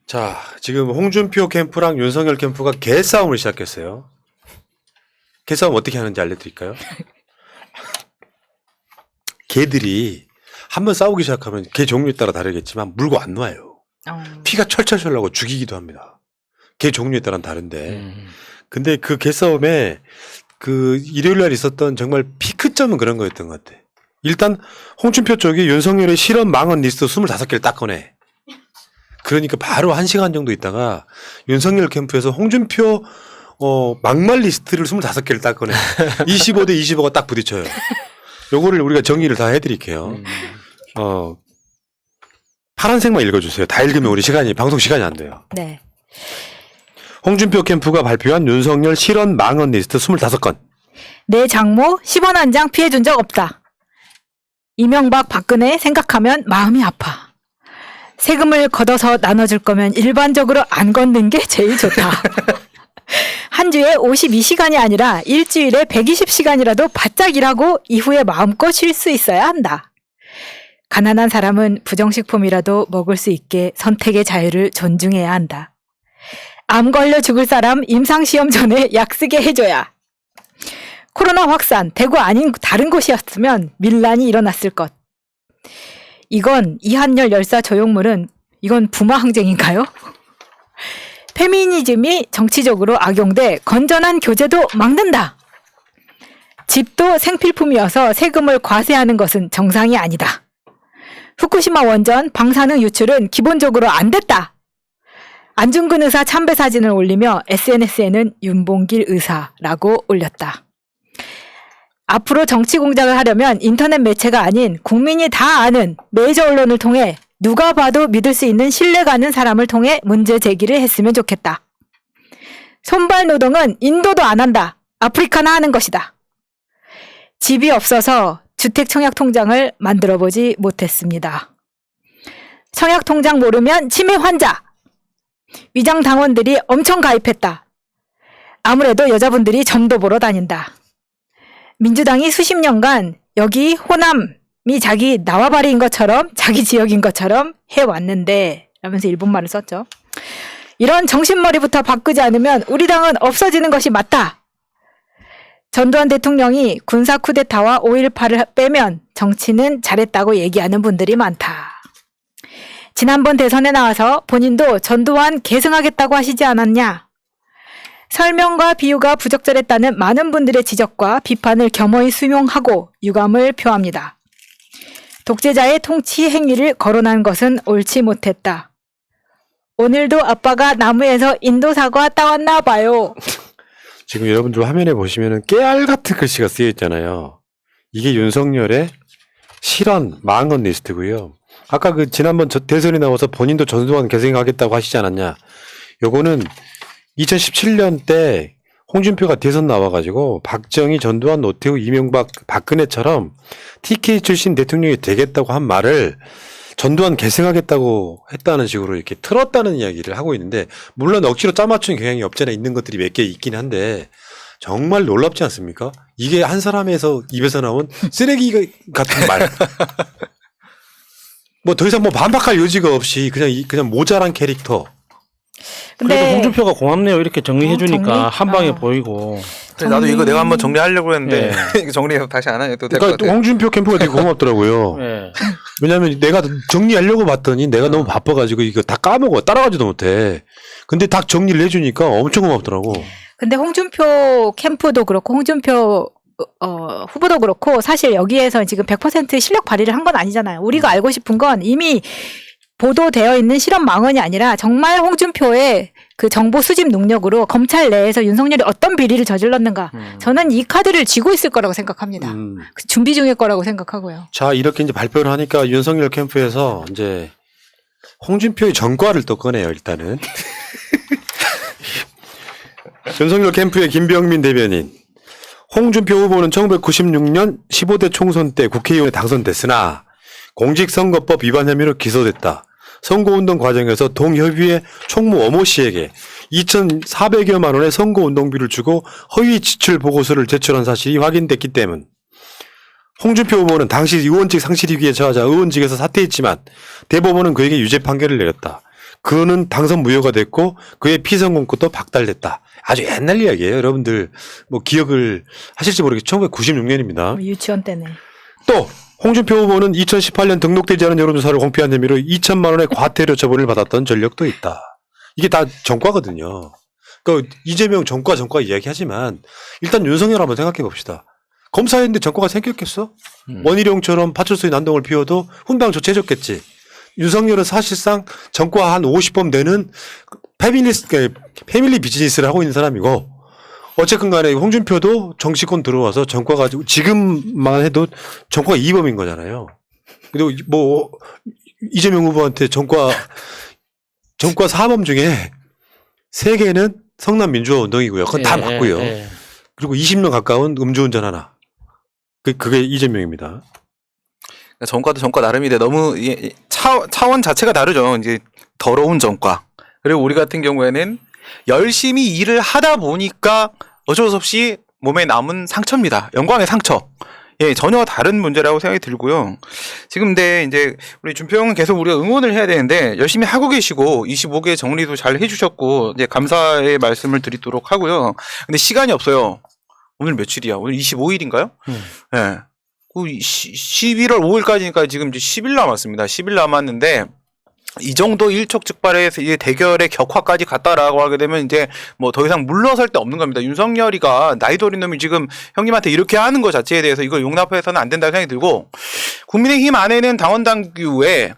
자, 지금 홍준표 캠프랑 윤석열 캠프가 개싸움을 시작했어요. 개싸움 어떻게 하는지 알려드릴까요? 개들이 한번 싸우기 시작하면 개 종류에 따라 다르겠지만 물고 안 놔요. 피가 철철철 나고 죽이기도 합니다. 개 종류에 따라는 다른데. 근데 그 개싸움에 그 일요일 날 있었던 정말 피크점은 그런 거였던 것 같아. 일단 홍준표 쪽이 윤석열의 실언 망언 리스트 25개를 딱 꺼내. 그러니까 바로 1시간 정도 있다가 윤석열 캠프에서 홍준표 막말 리스트를 25개를 딱 꺼내. 25대 25가 딱 부딪혀요. 요거를 우리가 정리를 다 해드릴게요. 파란색만 읽어주세요. 다 읽으면 우리 방송 시간이 안 돼요. 네. 홍준표 캠프가 발표한 윤석열 실언 망언 리스트 25건. 내 장모 10원 한 장 피해준 적 없다. 이명박 박근혜 생각하면 마음이 아파. 세금을 걷어서 나눠줄 거면 일반적으로 안 걷는 게 제일 좋다. 한 주에 52시간이 아니라 일주일에 120시간이라도 바짝 일하고 이후에 마음껏 쉴 수 있어야 한다. 가난한 사람은 부정식품이라도 먹을 수 있게 선택의 자유를 존중해야 한다. 암 걸려 죽을 사람 임상시험 전에 약 쓰게 해줘야. 코로나 확산, 대구 아닌 다른 곳이었으면 밀란이 일어났을 것. 이건 이한열 열사 조형물은 이건 부마 항쟁인가요? 페미니즘이 정치적으로 악용돼 건전한 교제도 막는다. 집도 생필품이어서 세금을 과세하는 것은 정상이 아니다. 후쿠시마 원전 방사능 유출은 기본적으로 안 됐다. 안중근 의사 참배 사진을 올리며 SNS에는 윤봉길 의사라고 올렸다. 앞으로 정치 공작을 하려면 인터넷 매체가 아닌 국민이 다 아는 메이저 언론을 통해 누가 봐도 믿을 수 있는 신뢰가는 사람을 통해 문제 제기를 했으면 좋겠다. 손발 노동은 인도도 안 한다. 아프리카나 하는 것이다. 집이 없어서 주택청약통장을 만들어보지 못했습니다. 청약통장 모르면 치매 환자. 위장당원들이 엄청 가입했다. 아무래도 여자분들이 점도 보러 다닌다. 민주당이 수십 년간 여기 호남이 자기 나와바리인 것처럼 자기 지역인 것처럼 해왔는데 라면서 일본말을 썼죠. 이런 정신머리부터 바꾸지 않으면 우리 당은 없어지는 것이 맞다. 전두환 대통령이 군사 쿠데타와 5.18을 빼면 정치는 잘했다고 얘기하는 분들이 많다. 지난번 대선에 나와서 본인도 전두환 계승하겠다고 하시지 않았냐? 설명과 비유가 부적절했다는 많은 분들의 지적과 비판을 겸허히 수용하고 유감을 표합니다. 독재자의 통치 행위를 거론한 것은 옳지 못했다. 오늘도 아빠가 나무에서 인도 사과 따왔나 봐요. 지금 여러분들 화면에 보시면은 깨알 같은 글씨가 쓰여 있잖아요. 이게 윤석열의 실언 망언 리스트고요. 아까 그 지난번 대선이 나와서 본인도 전두환 계승하겠다고 하시지 않았냐. 요거는 2017년 때 홍준표가 대선 나와가지고 박정희, 전두환, 노태우, 이명박, 박근혜처럼 TK 출신 대통령이 되겠다고 한 말을 전두환 계승하겠다고 했다는 식으로 이렇게 틀었다는 이야기를 하고 있는데, 물론 억지로 짜맞춘 경향이 없지 않아 있는 것들이 몇 개 있긴 한데 정말 놀랍지 않습니까? 이게 한 사람에서 입에서 나온 쓰레기 같은 말. 뭐 더 이상 뭐 반박할 여지가 없이 그냥 모자란 캐릭터. 그래도 근데 홍준표가 고맙네요. 이렇게 정리해주니까 정리? 한 방에 보이고. 그래, 나도 이거 내가 한번 정리하려고 했는데 이거 정리해서 다시 안 하냐 또 될 것 그러니까 같아. 홍준표 캠프가 되게 고맙더라고요. 예. 왜냐면 내가 정리하려고 봤더니 내가 너무 바빠가지고 이거 다 까먹어. 따라가지도 못해. 근데 딱 정리를 해주니까 엄청 고맙더라고. 근데 홍준표 캠프도 그렇고 홍준표 후보도 그렇고 사실 여기에서 지금 100% 실력 발휘를 한 건 아니잖아요. 우리가 알고 싶은 건 이미 보도되어 있는 실험 망언이 아니라 정말 홍준표의 그 정보 수집 능력으로 검찰 내에서 윤석열이 어떤 비리를 저질렀는가. 저는 이 카드를 쥐고 있을 거라고 생각합니다. 준비 중일 거라고 생각하고요. 자, 이렇게 이제 발표를 하니까 윤석열 캠프에서 이제 홍준표의 전과를 또 꺼내요, 일단은. 윤석열 캠프의 김병민 대변인. 홍준표 후보는 1996년 15대 총선 때 국회의원에 당선됐으나 공직선거법 위반 혐의로 기소됐다. 선거운동 과정에서 동협의회 총무 어모 씨에게 2,400여만 원의 선거운동비를 주고 허위 지출 보고서를 제출한 사실이 확인됐기 때문. 홍준표 후보는 당시 의원직 상실위기에 처하자 의원직에서 사퇴했지만 대법원은 그에게 유죄 판결을 내렸다. 그는 당선 무효가 됐고 그의 피선거권도 박탈됐다. 아주 옛날 이야기예요. 여러분들 뭐 기억을 하실지 모르겠죠. 1996년입니다. 유치원 때네. 또 홍준표 후보는 2018년 등록되지 않은 여론조사를 공표한 혐의로 2천만 원의 과태료 처분을 받았던 전력도 있다. 이게 다 전과거든요. 그러니까 이재명 전과 이야기하지만 일단 윤석열 한번 생각해 봅시다. 검사했는데 전과가 생겼겠어? 원희룡처럼 파출소에 난동을 피워도 훈방 조치해줬겠지. 윤석열은 사실상 전과 한 50번 되는 패밀리 비즈니스를 하고 있는 사람이고 어쨌든 간에 홍준표도 정치권 들어와서 전과 가지고 지금만 해도 전과가 2범인 거잖아요. 그리고 뭐 이재명 후보한테 전과 4범 중에 3개는 성남 민주화 운동이고요. 그건 다 맞고요. 그리고 20년 가까운 음주운전 하나. 그게 이재명입니다. 전과도 전과 나름인데 너무 차원 자체가 다르죠. 이제 더러운 전과. 그리고 우리 같은 경우에는 열심히 일을 하다 보니까 어쩔 수 없이 몸에 남은 상처입니다. 영광의 상처. 예, 전혀 다른 문제라고 생각이 들고요. 지금 근데 이제 우리 준표 형은 계속 우리가 응원을 해야 되는데 열심히 하고 계시고 25개 정리도 잘 해주셨고 이제 감사의 말씀을 드리도록 하고요. 근데 시간이 없어요. 오늘 며칠이야? 오늘 25일인가요? 예. 11월 5일까지니까 지금 이제 10일 남았습니다. 10일 남았는데 이 정도 일촉즉발해서 이제 대결의 격화까지 갔다라고 하게 되면 이제 뭐 더 이상 물러설 데 없는 겁니다. 윤석열이가 나이도 어린 놈이 지금 형님한테 이렇게 하는 것 자체에 대해서 이걸 용납해서는 안 된다고 생각이 들고 국민의힘 안에는 당원 당규에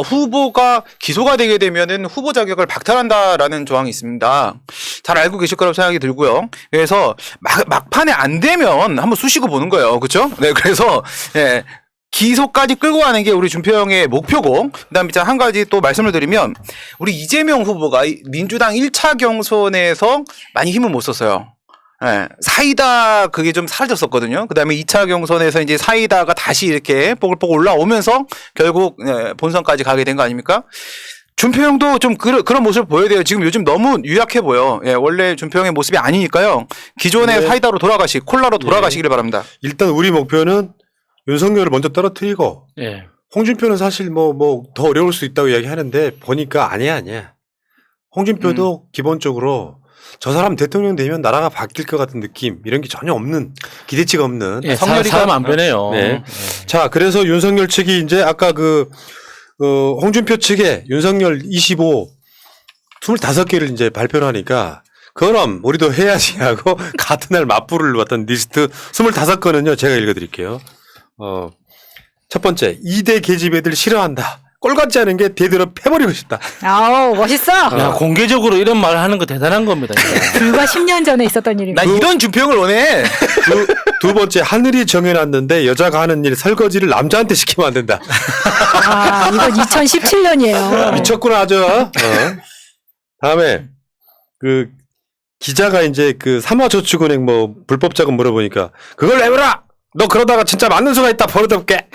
후보가 기소가 되게 되면은 후보 자격을 박탈한다라는 조항이 있습니다. 잘 알고 계실 거라고 생각이 들고요. 그래서 막판에 안 되면 한번 쑤시고 보는 거예요. 그렇죠? 네, 그래서 예. 기소까지 끌고 가는 게 우리 준표 형의 목표고, 그 다음에 한 가지 또 말씀을 드리면, 우리 이재명 후보가 민주당 1차 경선에서 많이 힘을 못 썼어요. 예, 사이다 그게 좀 사라졌었거든요. 그 다음에 2차 경선에서 이제 사이다가 다시 이렇게 뽀글뽀글 올라오면서 결국 본선까지 가게 된 거 아닙니까? 준표 형도 좀 그런 모습을 보여야 돼요. 지금 요즘 너무 유약해 보여. 예, 원래 준표 형의 모습이 아니니까요. 기존의 사이다로 콜라로 돌아가시기를 바랍니다. 일단 우리 목표는 윤석열을 먼저 떨어뜨리고 홍준표는 사실 뭐 더 어려울 수 있다고 이야기하는데 보니까 아니야. 홍준표도 기본적으로 저 사람 대통령 되면 나라가 바뀔 것 같은 느낌 이런 게 전혀 없는 기대치가 없는 사람 안 변해요. 네. 자, 그래서 윤석열 측이 이제 아까 홍준표 측에 윤석열 25개를 이제 발표를 하니까 그럼 우리도 해야지 하고 같은 날 맞불을 왔던 리스트 25건은요 제가 읽어드릴게요. 첫 번째, 2대 계집애들 싫어한다. 꼴 같지 않은 게 대대로 패버리고 싶다. 아우, 멋있어. 야, 공개적으로 이런 말을 하는 거 대단한 겁니다. 불과 10년 전에 있었던 일입니다. 나 이런 준표 형을 원해. 두 번째, 하늘이 정해놨는데 여자가 하는 일 설거지를 남자한테 시키면 안 된다. 아, 이건 2017년이에요. 미쳤구나, 아주. 다음에, 기자가 이제 삼화저축은행 불법 자금 물어보니까 그걸 내버려! 너 그러다가 진짜 맞는 수가 있다 버릇없게.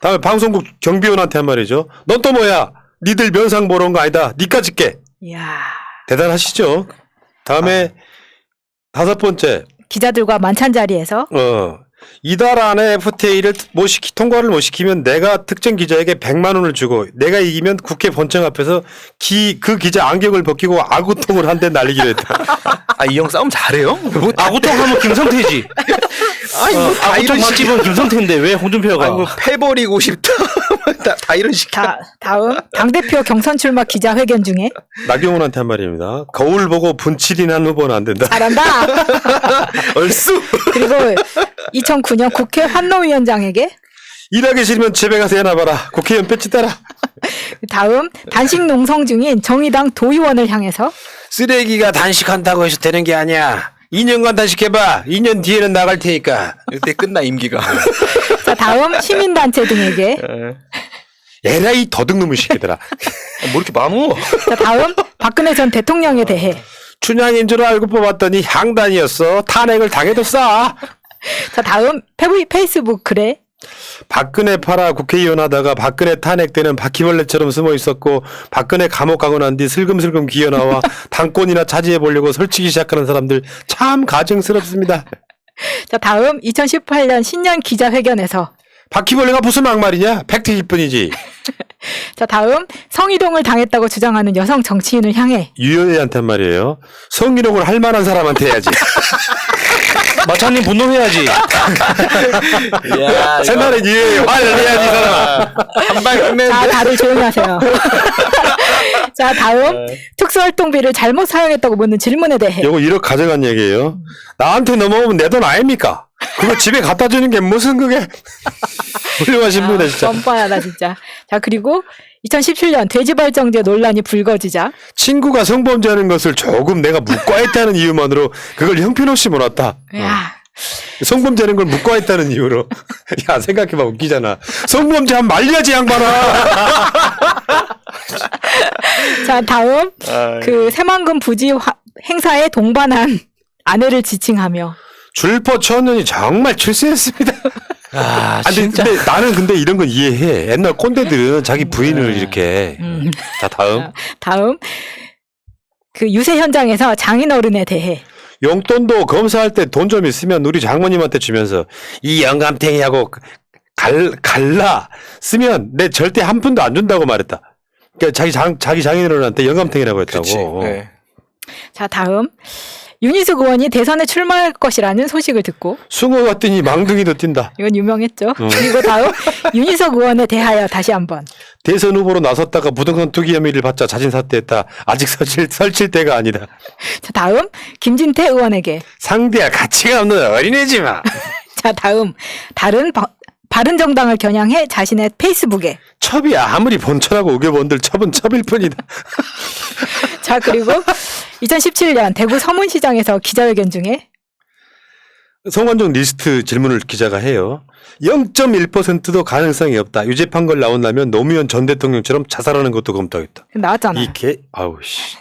다음에 방송국 경비원한테 한 말이죠. 넌 또 뭐야? 니들 면상 보러 온 거 아니다. 니까지 깨. 이야. 대단하시죠? 다음에 5번째. 기자들과 만찬 자리에서 이달 안에 FTA를 통과를 못 시키면 내가 특정 기자에게 100만 원을 주고 내가 이기면 국회 본청 앞에서 그 기자 안경을 벗기고 아구통을 한 대 날리기로 했다. 아, 이 형 싸움 잘해요? 아구통 하면 김성태지. 아구통 맛집은 김성태인데 왜 홍준표가? 아이고, 패버리고 싶다. 다 이런 식. 다음 당대표 경선 출마 기자회견 중에 나경원한테 한 말입니다. 거울 보고 분칠이 난 후보는 안 된다. 잘한다. 얼쑤. 그리고 2009년 국회 환노위원장에게 일하기 싫으면 집에 가서 해놔봐라. 국회의원 배치 따라. 다음 단식 농성 중인 정의당 도의원을 향해서 쓰레기가 단식한다고 해서 되는 게 아니야. 2년간 단식해봐. 2년 뒤에는 나갈 테니까. 이때 끝나 임기가. 자, 다음 시민단체 등에게 에라이 더듬놈의 새끼들아. 뭐 이렇게 많어? 자, 다음 박근혜 전 대통령에 대해 춘향인 줄 알고 뽑았더니 향단이었어. 탄핵을 당해도 싸. 자, 다음 페이스북 글에 박근혜 팔아 국회의원 하다가 박근혜 탄핵되는 바퀴벌레처럼 숨어 있었고 박근혜 감옥 가고 난 뒤 슬금슬금 기어나와 당권이나 차지해 보려고 설치기 시작하는 사람들 참 가증스럽습니다. 자, 다음 2018년 신년 기자회견에서 바퀴벌레가 무슨 막말이냐? 팩트일 뿐이지. 자, 다음 성희롱을 당했다고 주장하는 여성 정치인을 향해 유연이한테 말이에요. 성희롱을 할 만한 사람한테 해야지. 마차님 분노해야지. 채널에 유연이 화를 내야지 이 사람아. 한방 자, 끝내는데. 다들 조용히 하세요. 자, 다음 특수활동비를 잘못 사용했다고 묻는 질문에 대해 요거 1억 가져간 얘기예요. 나한테 넘어오면 내 돈 아닙니까? 그거 집에 갖다 주는 게 무슨 그게 훌륭하신 분이네 진짜. 뻔뻔하다 진짜. 자, 그리고 2017년 돼지발정제 논란이 불거지자 친구가 성범죄하는 것을 조금 내가 묵과했다는 이유만으로 그걸 형편없이 몰았다. 야, 성범죄하는 걸 묵과했다는 이유로. 야 생각해봐 웃기잖아. 성범죄하면 말려야지 양반아. 자, 다음 그 새만금 부지 행사에 동반한 아내를 지칭하며 줄퍼 천년이 정말 출세했습니다. 아, 아니, 진짜. 근데 나는 근데 이런 건 이해해. 옛날 꼰대들은 자기 부인을 이렇게. 자 다음 그 유세 현장에서 장인어른에 대해 용돈도 검사할 때 돈 좀 있으면 우리 장모님한테 주면서 이 영감탱이하고 갈라 쓰면 내 절대 한 푼도 안 준다고 말했다. 그러니까 자기 장인어른한테 영감탱이라고 했다고. 그치. 네. 자, 다음 윤희숙 의원이 대선에 출마할 것이라는 소식을 듣고 숭어 같더니 망둥이도 뛴다. 이건 유명했죠. 그리고 다음 윤희숙 의원에 대하여 다시 한번 대선 후보로 나섰다가 부동산 투기 혐의를 받자 자진 사퇴했다. 아직 설칠 때가 아니다. 자, 다음 김진태 의원에게 상대할 가치가 없는 어린애지마. 자, 다음 바른정당을 겨냥해 자신의 페이스북에 첩이 아무리 본처라고 우겨본들 첩은 첩일 뿐이다. 자, 그리고 2017년 대구 서문시장에서 기자회견 중에 성완종 리스트 질문을 기자가 해요. 0.1%도 가능성이 없다. 유죄 판결 나온다면 노무현 전 대통령처럼 자살하는 것도 검토하겠다. 나왔잖아. 아우 씨.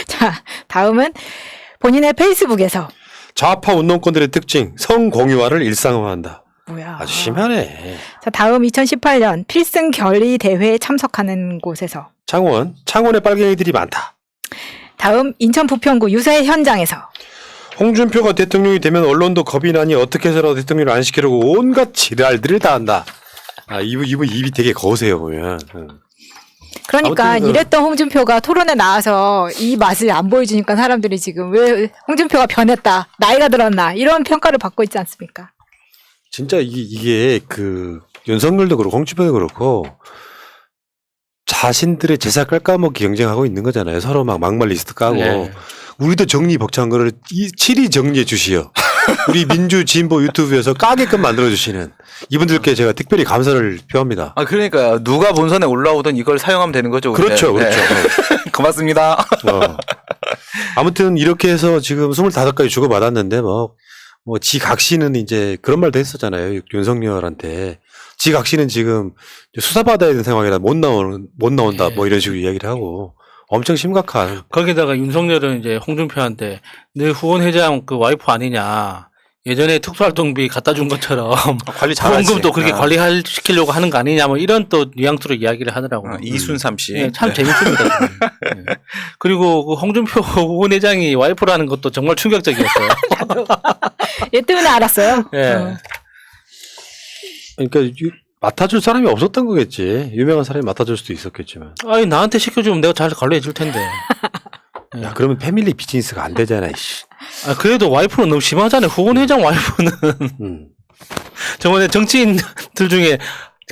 자, 다음은 본인의 페이스북에서 좌파 운동권들의 특징 성공유화를 일상화한다. 뭐야? 아주 심하네. 자, 다음 2018년 필승 결의 대회에 참석하는 곳에서 창원에 빨갱이들이 많다. 다음 인천 부평구 유세 현장에서 홍준표가 대통령이 되면 언론도 겁이 나니 어떻게 해서라도 대통령을 안 시키려고 온갖 지랄들을 다 한다. 아, 이분 입이 되게 거세요 보면. 그러니까 아무튼 이랬던 홍준표가 토론에 나와서 이 맛을 안 보여주니까 사람들이 지금 왜 홍준표가 변했다, 나이가 들었나 이런 평가를 받고 있지 않습니까? 진짜 이게 그 윤석열도 그렇고 홍준표도 그렇고 자신들의 제사 깔까먹기 경쟁하고 있는 거잖아요. 서로 막 막말 리스트 까고. 네. 우리도 정리 벅찬 거를 칠이 정리해 주시오. 우리 민주 진보 유튜브에서 까게끔 만들어 주시는 이분들께 제가 특별히 감사를 표합니다. 아 그러니까 누가 본선에 올라오든 이걸 사용하면 되는 거죠. 우리는. 그렇죠, 그렇죠. 네. 고맙습니다. 아무튼 이렇게 해서 지금 25가지 주고받았는데 지각시는 이제 그런 말도 했었잖아요. 윤석열한테. 지각시는 지금 수사받아야 되는 상황이라 못 나온다. 뭐 이런 식으로 이야기를 하고. 엄청 심각한. 거기다가 윤석열은 이제 홍준표한테 너 후원 회장 그 와이프 아니냐. 예전에 특수활동비 갖다 준 것처럼 관리 잘하지. 후원금도 그렇게 시키려고 하는 거 아니냐. 뭐 이런 또 뉘앙스로 이야기를 하더라고요. 이순삼 씨. 네, 참 재밌습니다. 네. 그리고 그 홍준표 후원 회장이 와이프라는 것도 정말 충격적이었어요. 얘 때문에 알았어요. 네. 그러니까 맡아줄 사람이 없었던 거겠지. 유명한 사람이 맡아줄 수도 있었겠지만. 아니 나한테 시켜주면 내가 잘 관리해 줄 텐데. 야, 그러면 패밀리 비즈니스가 안 되잖아, 이씨. 아, 그래도 와이프는 너무 심하잖아요. 후원 회장 와이프는. 저번에 정치인들 중에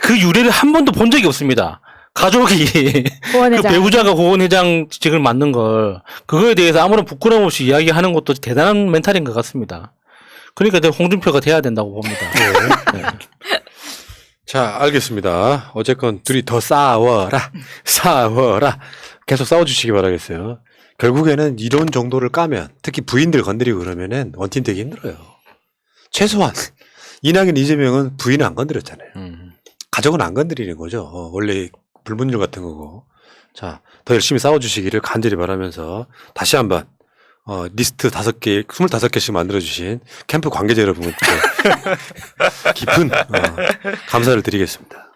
그 유래를 한 번도 본 적이 없습니다. 가족이 그 배우자가 후원 회장직을 맡는 걸 그거에 대해서 아무런 부끄러움 없이 이야기하는 것도 대단한 멘탈인 것 같습니다. 그러니까 내가 홍준표가 돼야 된다고 봅니다. 네. 자, 알겠습니다. 어쨌건 둘이 더 싸워라. 계속 싸워주시기 바라겠어요. 결국에는 이런 정도를 까면 특히 부인들 건드리고 그러면은 원팀 되기 힘들어요. 최소한 이낙연, 이재명은 부인을 안 건드렸잖아요. 가족은 안 건드리는 거죠. 원래 불문율 같은 거고. 자, 더 열심히 싸워주시기를 간절히 바라면서 다시 한번 리스트 5개, 25개씩 만들어주신 캠프 관계자 여러분께 깊은 감사를 드리겠습니다.